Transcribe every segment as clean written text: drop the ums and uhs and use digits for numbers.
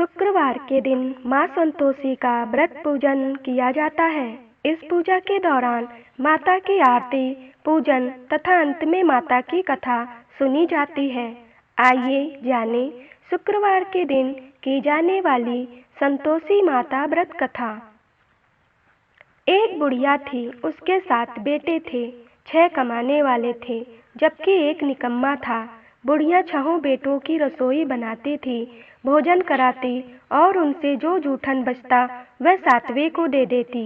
शुक्रवार के दिन माँ संतोषी का व्रत पूजन किया जाता है। इस पूजा के दौरान माता की आरती, पूजन तथा अंत में माता की कथा सुनी जाती है। आइए जाने शुक्रवार के दिन की जाने वाली संतोषी माता व्रत कथा। एक बुढ़िया थी, उसके 7 बेटे थे। 6 कमाने वाले थे, जबकि एक निकम्मा था। बुढ़िया 6 बेटों की रसोई बनाती थी, भोजन कराती और उनसे जो जूठन बचता वह 7वें को दे देती।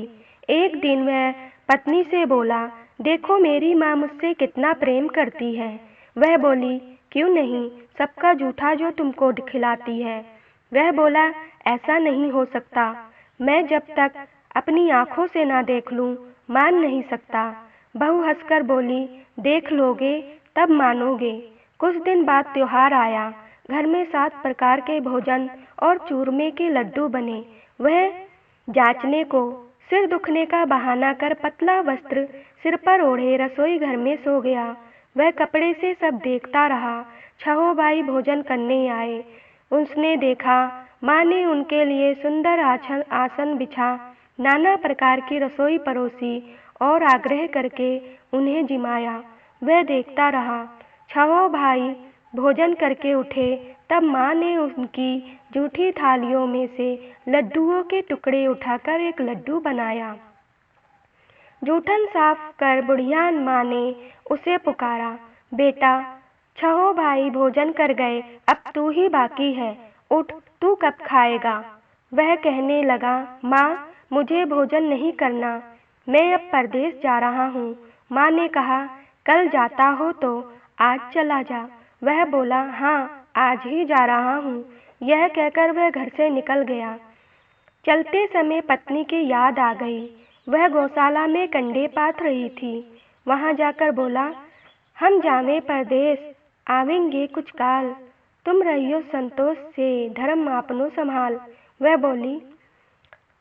एक दिन वह पत्नी से बोला, देखो मेरी माँ मुझसे कितना प्रेम करती है। वह बोली, क्यों नहीं, सबका जूठा जो तुमको खिलाती है। वह बोला, ऐसा नहीं हो सकता, मैं जब तक अपनी आंखों से ना देख लूं मान नहीं सकता। बहू हंसकर बोली, देख लोगे तब मानोगे। कुछ दिन बाद त्योहार आया। घर में 7 प्रकार के भोजन और चूरमे के लड्डू बने। वह जांचने को सिर दुखने का बहाना कर पतला वस्त्र सिर पर ओढ़े रसोई घर में सो गया। वह कपड़े से सब देखता रहा। 6 भाई भोजन करने आए। उसने देखा माँ ने उनके लिए सुंदर आसन बिछा, नाना प्रकार की रसोई परोसी और आग्रह करके उन्हें जिमाया। वह देखता रहा। 6 भाई भोजन करके उठे, तब माँ ने उनकी जूठी थालियों में से लड्डुओं के टुकड़े उठाकर एक लड्डू बनाया। जूठन साफ कर बुढ़िया माँ ने उसे पुकारा, बेटा 6 भाई भोजन कर गए, अब तू ही बाकी है, उठ, तू कब खाएगा। वह कहने लगा, माँ मुझे भोजन नहीं करना, मैं अब परदेश जा रहा हूँ। माँ ने कहा, कल जाता हो तो आज चला जा। वह बोला, हाँ आज ही जा रहा हूँ। यह कहकर वह घर से निकल गया। चलते समय पत्नी की याद आ गई। वह गौशाला में कंडे पात रही थी। वहाँ जाकर बोला, हम जावे परदेश, आवेंगे कुछ काल, तुम रहियो संतोष से, धर्म आपनो संभाल। वह बोली,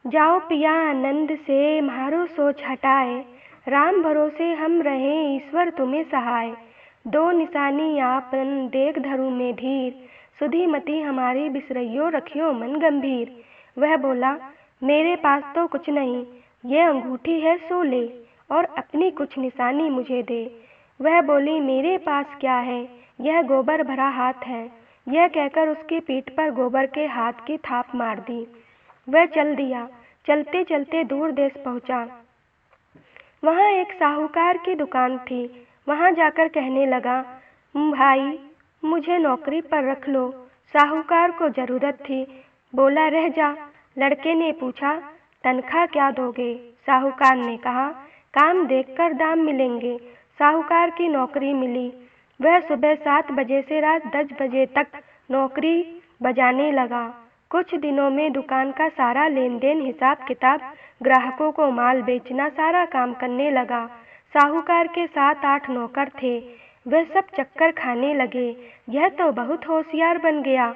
जाओ पिया आनंद से, मारो सोच हटाए, राम भरोसे हम रहें, ईश्वर तुम्हें सहाय। 2 निशानी आपन देख धरू में धीर, सुधी मती हमारी बिसरइयो रखियो मन गंभीर। वह बोला, मेरे पास तो कुछ नहीं, ये अंगूठी है सो ले, और अपनी कुछ निशानी मुझे दे। वह बोली, मेरे पास क्या है, यह गोबर भरा हाथ है। यह कहकर उसकी पीठ पर गोबर के हाथ की थाप मार दी। वह चल दिया। चलते चलते दूर देश पहुंचा। वहाँ एक साहूकार की दुकान थी। वहाँ जाकर कहने लगा, भाई मुझे नौकरी पर रख लो। साहूकार को जरूरत थी। बोला, रह जा। लड़के ने पूछा, तनख्वाह क्या दोगे। साहूकार ने कहा, काम देखकर दाम मिलेंगे। साहूकार की नौकरी मिली। वह सुबह 7 बजे से रात 10 बजे तक नौकरी बजाने लगा। कुछ दिनों में दुकान का सारा लेन देन, हिसाब किताब, ग्राहकों को माल बेचना, सारा काम करने लगा। साहूकार के 7-8 नौकर थे। वे सब चक्कर खाने लगे। यह तो बहुत होशियार बन गया।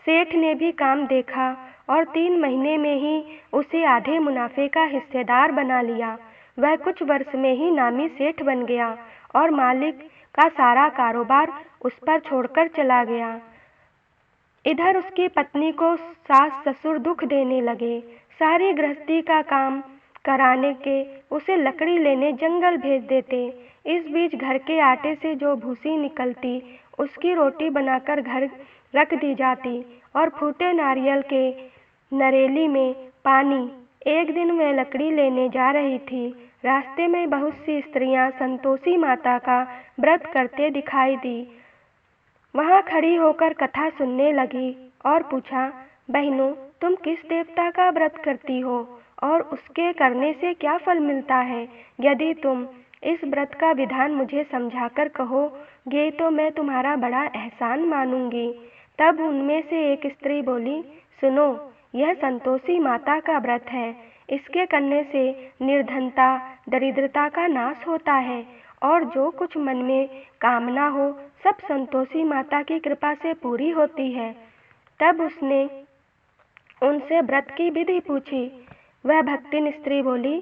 सेठ ने भी काम देखा और 3 महीने में ही उसे आधे मुनाफे का हिस्सेदार बना लिया। वह कुछ वर्ष में ही नामी सेठ बन गया और मालिक का सारा कारोबार उस पर छोड़कर चला गया। इधर उसकी पत्नी को सास ससुर दुख देने लगे। सारी गृहस्थी का काम कराने के उसे लकड़ी लेने जंगल भेज देते। इस बीच घर के आटे से जो भूसी निकलती, उसकी रोटी बनाकर घर रख दी जाती और फूटे नारियल के नरेली में पानी। एक दिन वह लकड़ी लेने जा रही थी। रास्ते में बहुत सी स्त्रियां संतोषी माता का व्रत करते दिखाई दी। वहाँ खड़ी होकर कथा सुनने लगी और पूछा, बहनों तुम किस देवता का व्रत करती हो और उसके करने से क्या फल मिलता है। यदि तुम इस व्रत का विधान मुझे समझाकर कहोगे तो मैं तुम्हारा बड़ा एहसान मानूंगी। तब उनमें से एक स्त्री बोली, सुनो, यह संतोषी माता का व्रत है। इसके करने से निर्धनता, दरिद्रता का नाश होता है और जो कुछ मन में कामना हो सब संतोषी माता की कृपा से पूरी होती है। तब उसने उनसे व्रत की विधि पूछी। वह भक्तिन स्त्री बोली,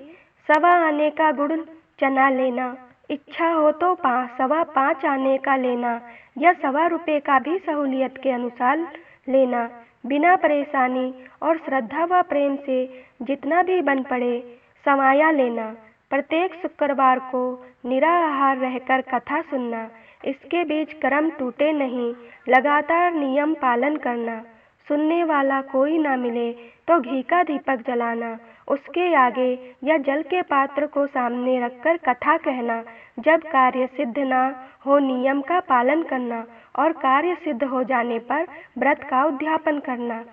1.25 आने का गुड़ चना लेना, इच्छा हो तो 5.25 आने का लेना या 1.25 रुपये का भी सहूलियत के अनुसार लेना। बिना परेशानी और श्रद्धा व प्रेम से जितना भी बन पड़े समाया लेना। प्रत्येक शुक्रवार को निराहार रहकर कथा सुनना। इसके बीच कर्म टूटे नहीं, लगातार नियम पालन करना। सुनने वाला कोई ना मिले तो घी का दीपक जलाना, उसके आगे या जल के पात्र को सामने रखकर कथा कहना। जब कार्य सिद्ध ना हो नियम का पालन करना और कार्य सिद्ध हो जाने पर व्रत का उद्यापन करना।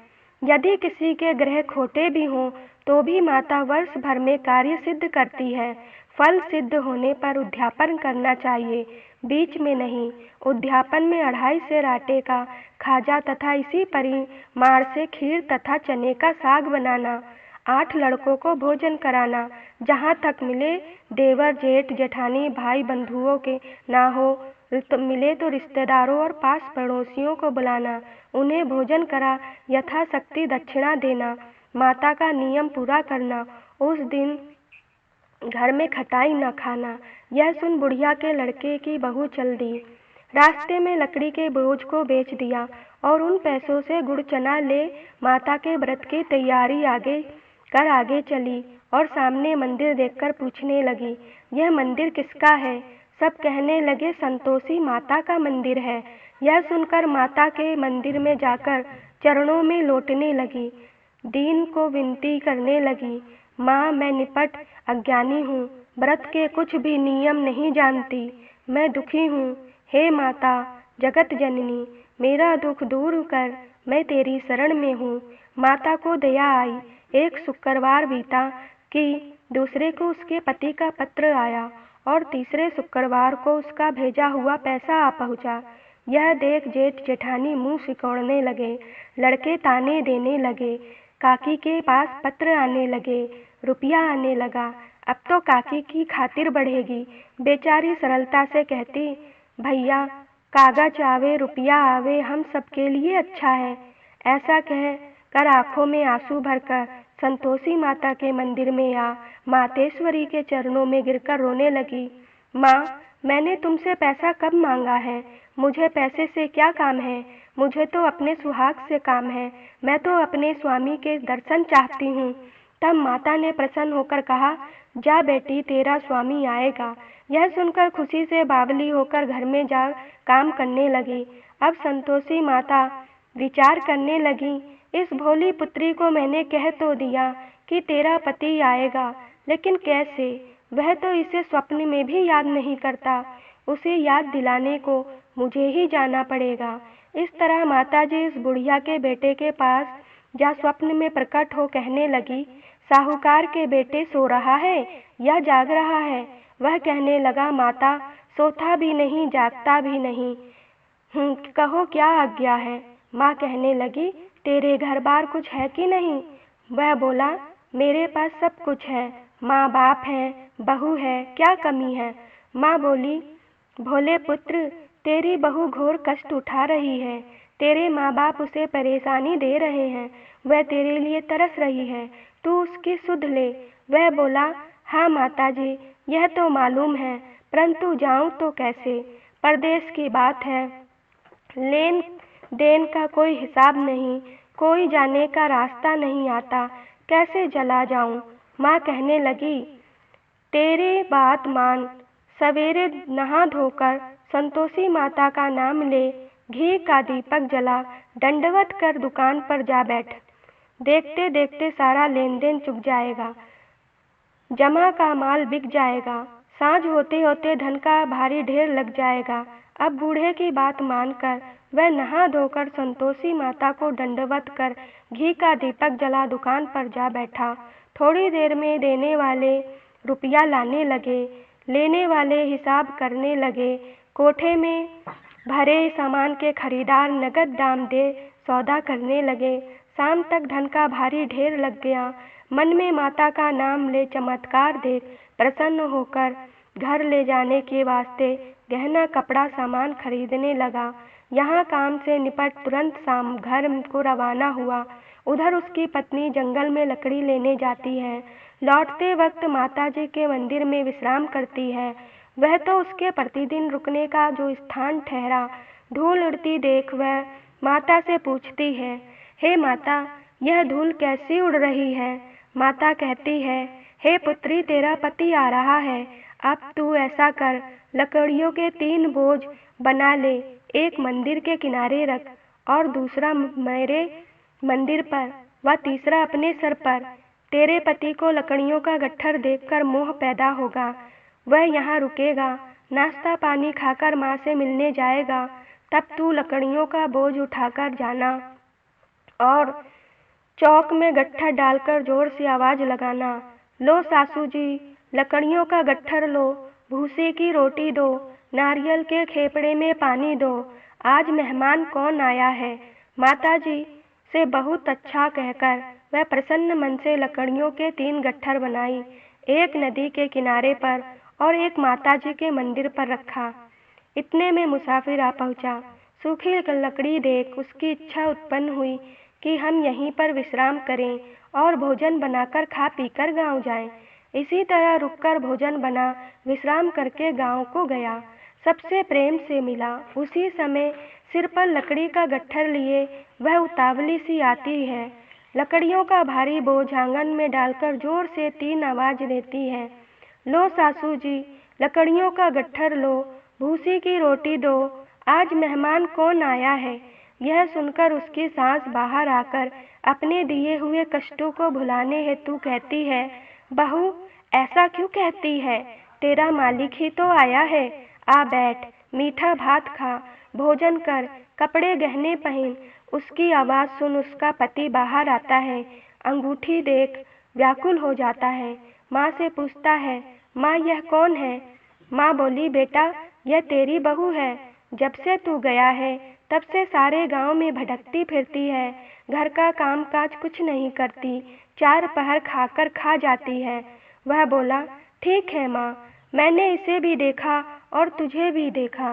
यदि किसी के ग्रह खोटे भी हों तो भी माता वर्ष भर में कार्य सिद्ध करती है। फल सिद्ध होने पर उद्यापन करना चाहिए, बीच में नहीं। उद्यापन में 2.5 सेर आटे का खाजा तथा इसी परिमाण से खीर तथा चने का साग बनाना। 8 लड़कों को भोजन कराना। जहाँ तक मिले देवर जेठ जेठानी भाई बंधुओं के ना हो मिले तो रिश्तेदारों और पास पड़ोसियों को बुलाना, उन्हें भोजन करा यथाशक्ति दक्षिणा देना। माता का नियम पूरा करना। उस दिन घर में खटाई न खाना। यह सुन बुढ़िया के लड़के की बहू चल दी। रास्ते में लकड़ी के बोझ को बेच दिया और उन पैसों से गुड़ चना ले माता के व्रत की तैयारी आगे चली और सामने मंदिर देखकर पूछने लगी, यह मंदिर किसका है? सब कहने लगे, संतोषी माता का मंदिर है। यह सुनकर माता के मंदिर में जाकर चरणों में लौटने लगी, दीन को विनती करने लगी, माँ मैं निपट अज्ञानी हूँ, व्रत के कुछ भी नियम नहीं जानती, मैं दुखी हूँ। हे माता जगत जननी, मेरा दुख दूर कर, मैं तेरी शरण में हूँ। माता को दया आई। एक शुक्रवार बीता कि दूसरे को उसके पति का पत्र आया और तीसरे शुक्रवार को उसका भेजा हुआ पैसा आ पहुँचा। यह देख जेठ जेठानी मुंह सिकोड़ने लगे, लड़के ताने देने लगे, काकी के पास पत्र आने लगे, रुपया आने लगा। अब तो काकी की खातिर बढ़ेगी। बेचारी सरलता से कहती, भैया कागज आवे रुपया आवे हम सबके लिए अच्छा है। ऐसा कह कर आंखों में आंसू भरकर संतोषी माता के मंदिर में आ मातेश्वरी के चरणों में गिरकर रोने लगी। माँ मैंने तुमसे पैसा कब मांगा है? मुझे पैसे से क्या काम है? मुझे तो अपने सुहाग से काम है। मैं तो अपने स्वामी के दर्शन चाहती हूँ। तब माता ने प्रसन्न होकर कहा, जा बेटी तेरा स्वामी आएगा। यह सुनकर खुशी से बावली होकर घर में जा काम करने लगी। अब संतोषी माता विचार करने लगी, इस भोली पुत्री को मैंने कह तो दिया कि तेरा पति आएगा, लेकिन कैसे? वह तो इसे स्वप्न में भी याद नहीं करता। उसे याद दिलाने को मुझे ही जाना पड़ेगा। इस तरह माताजी इस बुढ़िया के बेटे के पास जा स्वप्न में प्रकट हो कहने लगी, साहूकार के बेटे सो रहा है या जाग रहा है? वह कहने लगा, माता सोता भी नहीं जागता भी नहीं, कहो क्या आज्ञा है? माँ कहने लगी, तेरे घर बार कुछ है कि नहीं? वह बोला, मेरे पास सब कुछ है, माँ बाप है, बहू है, क्या कमी है? माँ बोली, भोले पुत्र तेरी बहू घोर कष्ट उठा रही है, तेरे माँ बाप उसे परेशानी दे रहे हैं, वह तेरे लिए तरस रही है, तू उसकी सुध ले। वह बोला, हाँ माताजी यह तो मालूम है, परंतु जाऊं तो कैसे? परदेश की बात है, लेन देन का कोई हिसाब नहीं, कोई जाने का रास्ता नहीं आता, कैसे चला जाऊं? माँ कहने लगी, तेरी बात मान, सवेरे नहा धोकर संतोषी माता का नाम ले, घी का दीपक जला, दंडवत कर दुकान पर जा बैठ। देखते देखते सारा लेन देन चुक जाएगा, जमा का माल बिक जाएगा, सांझ होते होते धन का भारी ढेर लग जाएगा। अब बूढ़े की बात मानकर वह नहा धोकर संतोषी माता को दंडवत कर घी का दीपक जला दुकान पर जा बैठा। थोड़ी देर में देने वाले रुपया लाने लगे, लेने वाले हिसाब करने लगे। कोठे में भरे सामान के खरीदार नगद दाम दे सौदा करने लगे। शाम तक धन का भारी ढेर लग गया। मन में माता का नाम ले चमत्कार देख प्रसन्न होकर घर ले जाने के वास्ते गहना कपड़ा सामान खरीदने लगा। यहाँ काम से निपट तुरंत शाम घर को रवाना हुआ। उधर उसकी पत्नी जंगल में लकड़ी लेने जाती है। लौटते वक्त माताजी के मंदिर में विश्राम करती है। वह तो उसके प्रतिदिन रुकने का जो स्थान ठहरा। धूल उड़ती देख वह माता से पूछती है, हे माता, यह धूल कैसी उड़ रही है? माता कहती है, हे पुत्री, तेरा पति आ रहा है। अब तू ऐसा कर, लकड़ियों के 3 बोझ बना ले, एक मंदिर के किनारे रख और दूसरा मेरे मंदिर पर व तीसरा अपने सर पर। तेरे पति को लकड़ियों का गट्ठर देखकर मोह पैदा होगा, वह यहाँ रुकेगा, नाश्ता पानी खाकर माँ से मिलने जाएगा। तब तू लकड़ियों का बोझ उठाकर जाना और चौक में गट्ठर डालकर जोर से आवाज लगाना, लो सासू जी, लकड़ियों का गट्ठर लो, भूसे की रोटी दो, नारियल के खेपड़े में पानी दो, आज मेहमान कौन आया है। माताजी से बहुत अच्छा कहकर वह प्रसन्न मन से लकड़ियों के 3 गट्ठर बनाई, एक नदी के किनारे पर और एक माताजी के मंदिर पर रखा। इतने में मुसाफिर आ पहुंचा। सूखी लकड़ी देख उसकी इच्छा उत्पन्न हुई कि हम यहीं पर विश्राम करें और भोजन बनाकर खा पीकर गांव जाएं। इसी तरह रुककर भोजन बना, विश्राम करके गांव को गया, सबसे प्रेम से मिला। उसी समय सिर पर लकड़ी का गट्ठर लिए वह उतावली सी आती है, लकड़ियों का भारी बोझ आंगन में डालकर जोर से 3 आवाज देती है, लो सासू जी, लकड़ियों का गट्ठर लो, भूसी की रोटी दो, आज मेहमान कौन आया है। यह सुनकर उसकी सास बाहर आकर अपने दिए हुए कष्टों को भुलाने हेतु कहती है, बहू ऐसा क्यों कहती है, तेरा मालिक ही तो आया है, आ बैठ, मीठा भात खा, भोजन कर, कपड़े गहने पहन। उसकी आवाज सुन उसका पति बाहर आता है, अंगूठी देख व्याकुल हो जाता है। माँ से पूछता है, माँ यह कौन है। माँ बोली, बेटा यह तेरी बहू है, जब से तू गया है तब से सारे गांव में भटकती फिरती है, घर का काम काज कुछ नहीं करती, 4 पहर खाकर खा जाती है। वह बोला, ठीक है माँ, मैंने इसे भी देखा और तुझे भी देखा,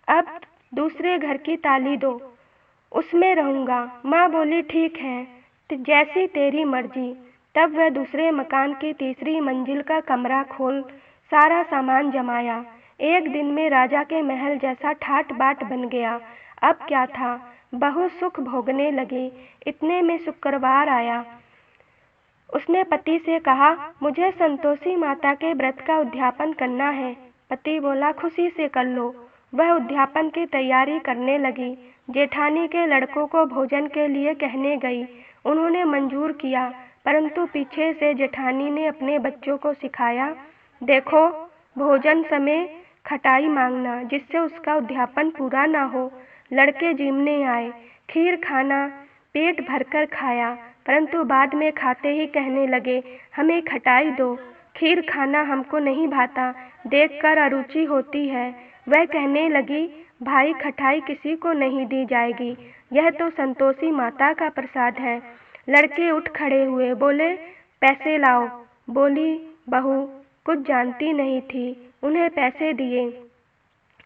अब दूसरे घर की ताली दो, उसमें रहूंगा। माँ बोली, ठीक है, जैसी तेरी मर्जी। तब वह दूसरे मकान की तीसरी मंजिल का कमरा खोल सारा सामान जमाया। एक दिन में राजा के महल जैसा ठाट बाट बन गया। अब क्या था, बहू सुख भोगने लगी। इतने में शुक्रवार आया। उसने पति से कहा, मुझे संतोषी माता के व्रत का उद्यापन करना है। पति बोला, खुशी से कर लो। वह उद्यापन की तैयारी करने लगी। जेठानी के लड़कों को भोजन के लिए कहने गई। उन्होंने मंजूर किया, परंतु पीछे से जेठानी ने अपने बच्चों को सिखाया, देखो भोजन समय खटाई मांगना, जिससे उसका उद्यापन पूरा ना हो। लड़के जिमने आए, खीर खाना पेट भरकर खाया, परंतु बाद में खाते ही कहने लगे, हमें खटाई दो, खीर खाना हमको नहीं भाता, देखकर अरुचि होती है। वह कहने लगी, भाई खटाई किसी को नहीं दी जाएगी, यह तो संतोषी माता का प्रसाद है। लड़के उठ खड़े हुए, बोले, पैसे लाओ। बोली बहू कुछ जानती नहीं थी, उन्हें पैसे दिए।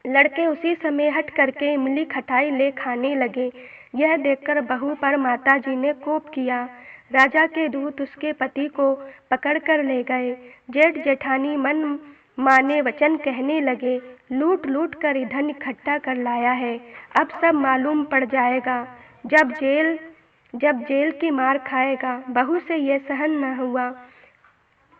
लड़के उसी समय हट करके इमली खटाई ले खाने लगे। यह देखकर बहू पर माताजी ने कोप किया। राजा के दूत उसके पति को पकड़कर ले गए। जेठ जेठानी मन माने वचन कहने लगे, लूट लूट कर धन इकट्ठा कर लाया है, अब सब मालूम पड़ जाएगा। जब जेल की मार खाएगा। बहू से यह सहन न हुआ।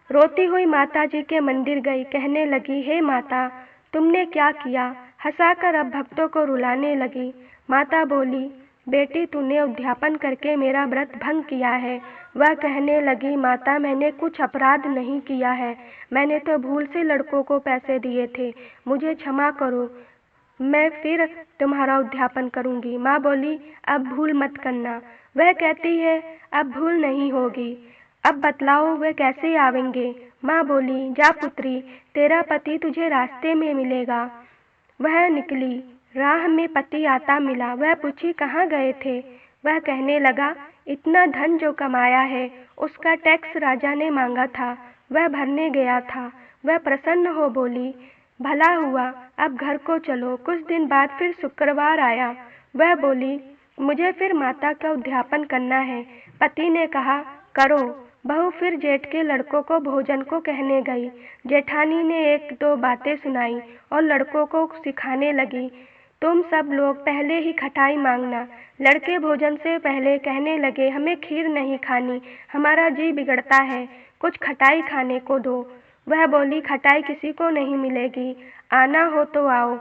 रोती हुई माताजी के मंदिर गई, कहने लगी, हे माता, तुमने क्या किया। हंसाकर अब भक्तों को रुलाने लगी। माता बोली, बेटी तूने उद्यापन करके मेरा व्रत भंग किया है। वह कहने लगी, माता मैंने कुछ अपराध नहीं किया है, मैंने तो भूल से लड़कों को पैसे दिए थे, मुझे क्षमा करो, मैं फिर तुम्हारा उद्यापन करूंगी। माँ बोली, अब भूल मत करना। वह कहती है, अब भूल नहीं होगी, अब बतलाओ वे कैसे आवेंगे। माँ बोली, जा पुत्री, तेरा पति तुझे रास्ते में मिलेगा। वह निकली, राह में पति आता मिला। वह पूछी, कहाँ गए थे। वह कहने लगा, इतना धन जो कमाया है उसका टैक्स राजा ने मांगा था, वह भरने गया था। वह प्रसन्न हो बोली, भला हुआ, अब घर को चलो। कुछ दिन बाद फिर शुक्रवार आया। वह बोली, मुझे फिर माता का उद्यापन करना है। पति ने कहा, करो। बहू फिर जेठ के लड़कों को भोजन को कहने गई। जेठानी ने 1-2 बातें सुनाई और लड़कों को सिखाने लगी, तुम सब लोग पहले ही खटाई मांगना। लड़के भोजन से पहले कहने लगे, हमें खीर नहीं खानी, हमारा जी बिगड़ता है, कुछ खटाई खाने को दो। वह बोली, खटाई किसी को नहीं मिलेगी, आना हो तो आओ।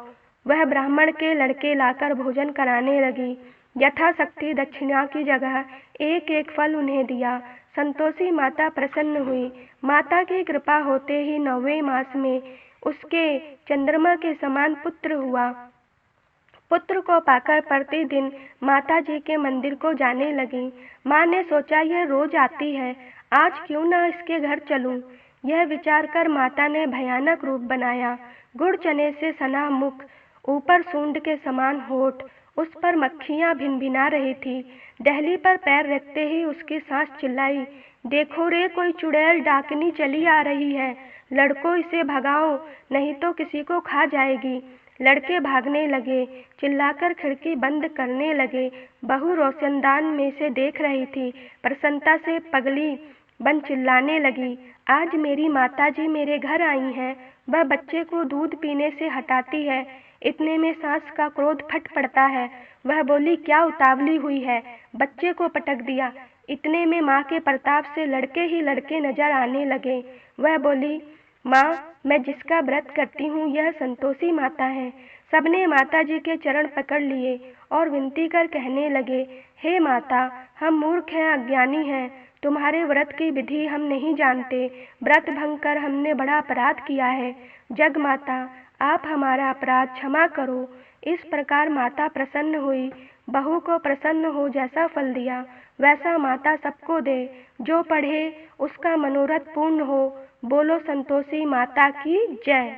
वह ब्राह्मण के लड़के लाकर भोजन कराने लगी। यथाशक्ति दक्षिणा की जगह एक एक फल उन्हें दिया। संतोषी माता प्रसन्न हुई। माता की कृपा होते ही 9वें मास में उसके चंद्रमा के समान पुत्र हुआ। पुत्र को पाकर प्रतिदिन माता जी के मंदिर को जाने लगी। माँ ने सोचा, यह रोज आती है, आज क्यों न इसके घर चलूं। यह विचार कर माता ने भयानक रूप बनाया। गुड़ चने से सना मुख, ऊपर सूंड के समान होठ, उस पर मक्खियां भिनभिना रही थी। डहली पर पैर रखते ही उसकी सास चिल्लाई, देखो रे, कोई चुड़ैल डाकनी चली आ रही है, लड़कों इसे भगाओ, नहीं तो किसी को खा जाएगी। लड़के भागने लगे, चिल्लाकर खिड़की बंद करने लगे। बहू रोशनदान में से देख रही थी। प्रसन्नता से पगली बन चिल्लाने लगी, आज मेरी माताजी मेरे घर आई हैं। वह बच्चे को दूध पीने से हटाती है। इतने में सास का क्रोध फट पड़ता है। वह बोली, क्या उतावली हुई है, बच्चे को पटक दिया। इतने में माँ के प्रताप से लड़के ही लड़के नजर आने लगे। वह बोली, माँ, मैं जिसका व्रत करती हूँ यह संतोषी माता है। सबने माता जी के चरण पकड़ लिए और विनती कर कहने लगे, हे माता, हम मूर्ख हैं, अज्ञानी हैं, तुम्हारे व्रत की विधि हम नहीं जानते। व्रत भंग कर हमने बड़ा अपराध किया है। जग माता, आप हमारा अपराध क्षमा करो। इस प्रकार माता प्रसन्न हुई। बहू को प्रसन्न हो जैसा फल दिया वैसा माता सबको दे। जो पढ़े उसका मनोरथ पूर्ण हो। बोलो संतोषी माता की जय।